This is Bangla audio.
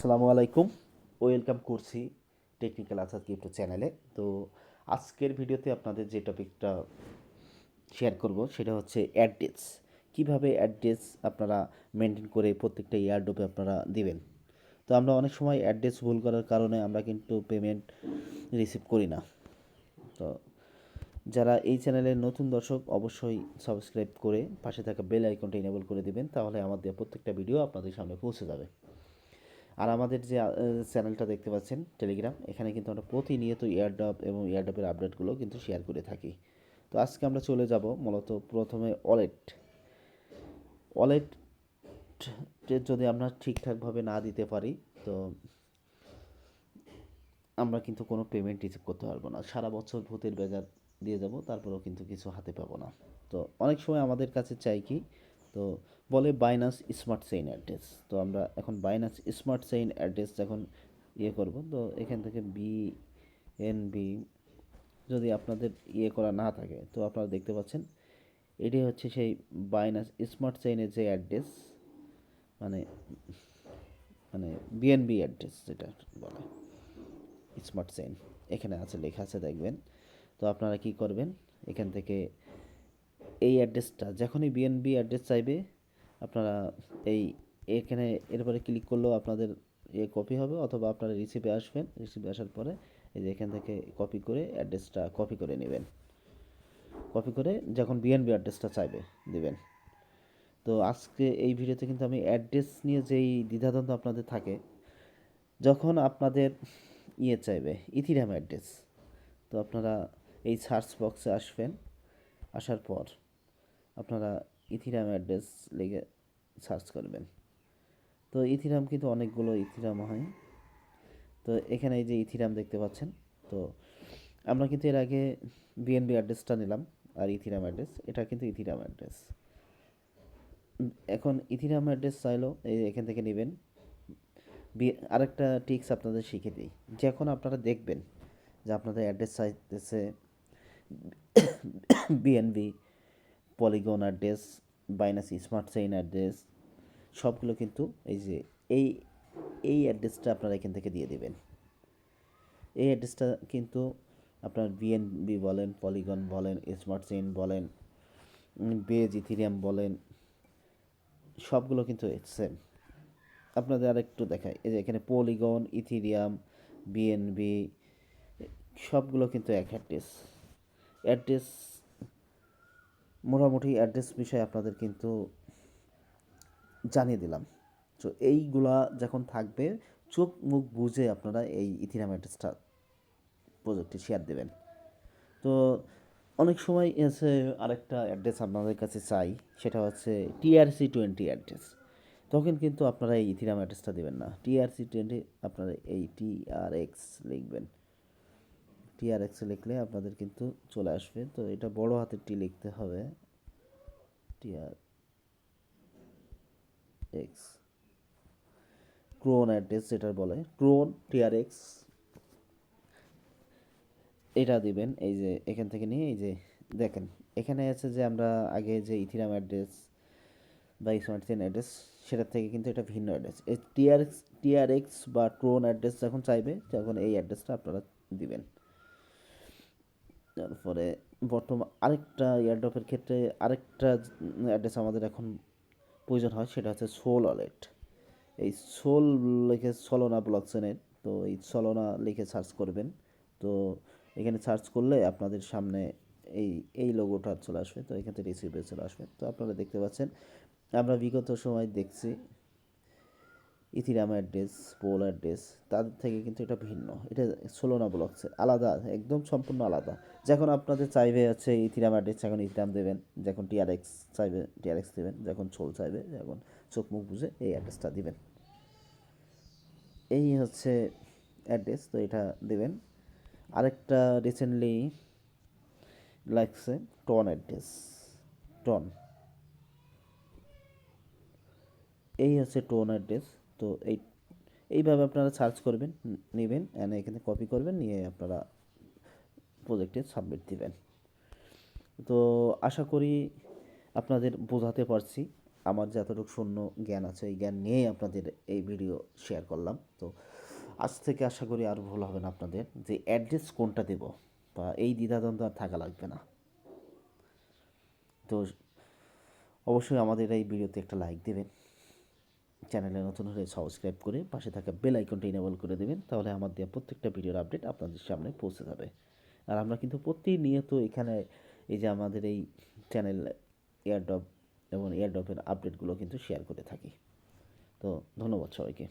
আসসালামু আলাইকুম। ওয়েলকাম করছি টেকনিক্যাল আসাদ ক্রিপ্টো চ্যানেলে। তো আজকের ভিডিওতে আপনাদের যে টপিকটা শেয়ার করব সেটা হচ্ছে অ্যাড্রেস। কিভাবে অ্যাড্রেস আপনারা মেনটেন করে প্রত্যেকটা এয়ারড্রপে আপনারা দিবেন। তো আমরা অনেক সময় অ্যাড্রেস ভুল করার কারণে আমরা কিন্তু পেমেন্ট রিসিভ করি না। তো যারা এই চ্যানেলের নতুন দর্শক অবশ্যই সাবস্ক্রাইব করে পাশে থাকা বেল আইকনটা এনেবল করে দিবেন, তাহলে আমাদের প্রত্যেকটা ভিডিও আপনাদের সামনে পৌঁছে যাবে। আর আমাদের যে চ্যানেলটা দেখতে পাচ্ছেন টেলিগ্রাম, এখানে কিন্তু আমরা প্রতিনিয়ত এয়ারড্রপ এবং এয়ারড্রপের আপডেটগুলো কিন্তু শেয়ার করে থাকি। তো আজকে আমরা চলে যাব মূলত প্রথমে ওয়ালেটে যদি আমরা ঠিকঠাকভাবে না দিতে পারি, তো আমরা কিন্তু কোনো পেমেন্ট রিসিভ করতে পারবো না। সারা বছর ভূতের বাজার দিয়ে যাব, তারপরেও কিন্তু কিছু হাতে পাবো না। তো অনেক সময় আমাদের কাছে চাই কি, তো বলে বাইনান্স স্মার্ট চেইন অ্যাড্রেস। তো আমরা এখন বাইনান্স স্মার্ট চেইন অ্যাড্রেস যখন করব, তো এখান থেকে বিএনবি যদি আপনাদের করা না থাকে, তো আপনারা দেখতে পাচ্ছেন এটি হচ্ছে সেই বাইনান্স স্মার্ট চেইনের যে অ্যাড্রেস, মানে মানে বিএনবি অ্যাড্রেস যেটা বলে স্মার্ট চেইন, এখানে আছে, লেখা আছে দেখবেন। তো আপনারা কি করবেন, এখান থেকে এই অ্যাড্রেসটা যখনই বিএনবি অ্যাড্রেস চাইবে, আপনারা এই এখানে এরপরে ক্লিক করলেও আপনাদের কপি হবে, অথবা আপনারা রিসিভে আসবেন, রিসিভে আসার পরে এই যে এখান থেকে কপি করে অ্যাড্রেসটা কপি করে নেবেন। কপি করে যখন বিএনবি অ্যাড্রেসটা চাইবে দিবেন। তো আজকে এই ভিডিওতে কিন্তু আমি অ্যাড্রেস নিয়ে যেই দ্বিধাদ্বন্দ্ব আপনাদের থাকে, যখন আপনাদের চাইবে ইথিরিয়াম অ্যাড্রেস, তো আপনারা এই সার্চ বক্সে আসবেন। আসার পর আপনারা ইথিরিয়াম অ্যাড্রেস লিখে সার্চ করবেন। তো ইথিরিয়াম কিন্তু অনেকগুলো ইথিরিয়াম হয়। তো এখানে এই যে ইথিরিয়াম দেখতে পাচ্ছেন, তো আমরা কিন্তু এর আগে বিএনবি অ্যাড্রেসটা নিলাম, আর ইথিরিয়াম অ্যাড্রেস, এটা কিন্তু ইথিরিয়াম অ্যাড্রেস। এখন ইথিরিয়াম অ্যাড্রেস চাইলেও এই এখান থেকে নেবেন। আরেকটা টিক্স আপনাদের শিখে দিই, যখন আপনারা দেখবেন যে আপনাদের অ্যাড্রেস চাইতেছে BNB, polygon address, Binance smart chain address, সবগুলো কিন্তু এই যে এই এই অ্যাড্রেসটা আপনারা এখান থেকে দিয়ে দেবেন। এই অ্যাড্রেসটা কিন্তু আপনার বিএনবি বলেন, পলিগন বলেন, স্মার্ট চেইন বলেন, বেজ ইথিরিয়াম বলেন, সবগুলো কিন্তু সেম। আপনাদের আরেকটু দেখাই, এই যে এখানে পলিগন, ইথিরিয়াম, বিএনবি, সবগুলো কিন্তু এক অ্যাড্রেস মোটামুটি অ্যাড্রেস বিষয়ে আপনাদের কিন্তু জানিয়ে দিলাম। তো এইগুলা যখন থাকবে, চোখ মুখ বুঝে আপনারা এই ইথিরিয়াম অ্যাড্রেসটা প্রজেক্টে শেয়ার দেবেন। তো অনেক সময় এসে আরেকটা অ্যাড্রেস আপনাদের কাছে চাই, সেটা হচ্ছে TRC20 অ্যাড্রেস। তখন কিন্তু আপনারা এই ইথিরিয়াম অ্যাড্রেসটা দেবেন না, TRC20 আপনারা এই TRX লিখবেন। TRX লিখলে আপনাদের কিন্তু চলে আসবে। তো এটা বড় হাতের টি লিখতে হবে, TRX ক্রোন অ্যাড্রেস যেটা বলে, ক্রোন TRX, এটা দিবেন। এই যে এখান থেকে নিয়ে এই যে দেখেন এখানে আছে যে আমরা আগে যে ইথিরাম অ্যাড্রেস বা স্মার্ট চেইন অ্যাড্রেস, সেটার থেকে কিন্তু এটা ভিন্ন অ্যাড্রেস। এই টিআরএক্স বা ক্রোন অ্যাড্রেস যখন চাইবে, তখন এই অ্যাড্রেসটা আপনারা দিবেন। তারপরে বর্তমান আরেকটা এয়ারড্রপের ক্ষেত্রে আরেকটা অ্যাড্রেস আমাদের এখন প্রয়োজন হয়, সেটা হচ্ছে সোল ওয়ালেট। এই সোল লিখে সলোনা ব্লকচেনের, তো এই সলোনা লিখে সার্চ করবেন। তো এখানে সার্চ করলে আপনাদের সামনে এই এই লোগোটা চলে আসবে। তো এখান থেকে রিসিভে চলে আসবে। তো আপনারা দেখতে পাচ্ছেন, আমরা বিগত সময় দেখছি ইথিরাম অ্যাড্রেস, পোল অ্যাড্রেস, তাদের থেকে কিন্তু এটা ভিন্ন। এটা সোলোনা ব্লকচেন আলাদা, একদম সম্পূর্ণ আলাদা। যখন আপনাদের চাইবে হচ্ছে ইথিরাম অ্যাড্রেস, যখন ইথিরাম দেবেন, যখন টিআরএক্স চাইবে টিআরএক্স দেবেন, যখন সোল চাইবে, যখন চোখ মুখ বুঝে এই অ্যাড্রেসটা দিবেন। এই হচ্ছে অ্যাড্রেস, তো এটা দেবেন। আরেকটা রিসেন্টলি লাগছে টন অ্যাড্রেস, টন, এই হচ্ছে টোন অ্যাড্রেস। তো এইভাবে আপনারা সার্চ করবেন, নেবেন, এনে এখানে কপি করবেন, নিয়ে আপনারা প্রজেক্টে সাবমিট দিবেন। তো আশা করি আপনাদের বোঝাতে পারছি। আমার যতটুকু শূন্য জ্ঞান আছে এই জ্ঞান নিয়েই আপনাদের এই ভিডিও শেয়ার করলাম। তো আজ থেকে আশা করি আর ভুল হবে না আপনাদের, যে অ্যাড্রেস কোনটা দেব বা এই দ্বিধাদ্বন্দ্ব আর থাকা লাগবে না। তো অবশ্যই আমাদের এই ভিডিওতে একটা লাইক দেবেন, চ্যানেলে নতুন হলে সাবস্ক্রাইব করে পাশে থাকা বেল আইকনটা ইনেবল করে দেবেন, তাহলে আমার দেওয়া প্রত্যেকটা ভিডিওর আপডেট আপনাদের সামনে পৌঁছে যাবে। আর আমরা কিন্তু প্রতিনিয়ত এখানে এই যে আমাদের এই চ্যানেল এয়ারড্রপ এবং এয়ারড্রপের আপডেটগুলো কিন্তু শেয়ার করে থাকি। তো ধন্যবাদ সবাইকে।